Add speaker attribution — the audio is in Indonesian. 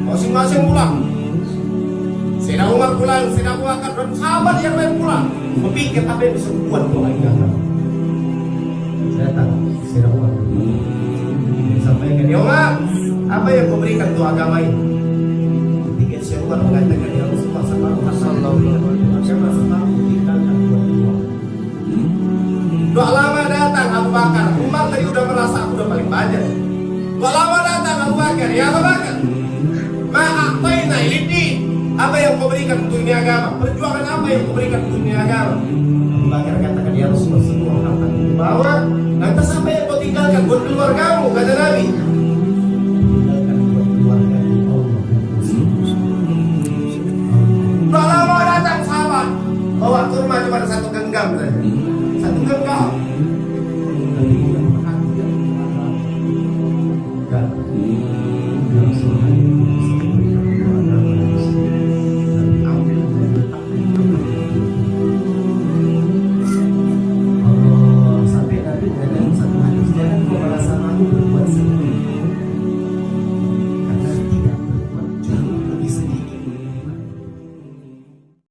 Speaker 1: masing-masing pulang. Sina Umar pulang, Sina Abu Bakar dan sahabat yang lain pulang. Berpikir apa yang bisa membuat doa ini gagal. Saya tahu, Sina Umar disampaikan, ya Umar, apa yang kau berikan untuk agama ini? Pikir Sina Umar mengatakan, ya Rasulullah sallallahu alaihi wasallam, separuh tinggalkan dua. Doa lama datang Abu Bakar, Umar tadi udah merasa aku udah paling banyak. Doa lama datang Abu Bakar, ya Abu Bakar, ma'ataina ini, apa yang kau berikan untuk ini agama? Perjuangan apa yang kau berikan untuk ini agama? Abu Bakar katakan, ya Rasulullah, semua harta itu bawa. Lantas apa yang kau tinggalkan buat keluargamu? Kata Nabi, tinggalkan buat keluargamu Allah. Doa lama datang sahabat, bawa kurma cuma satu genggam saja. Satu genggam.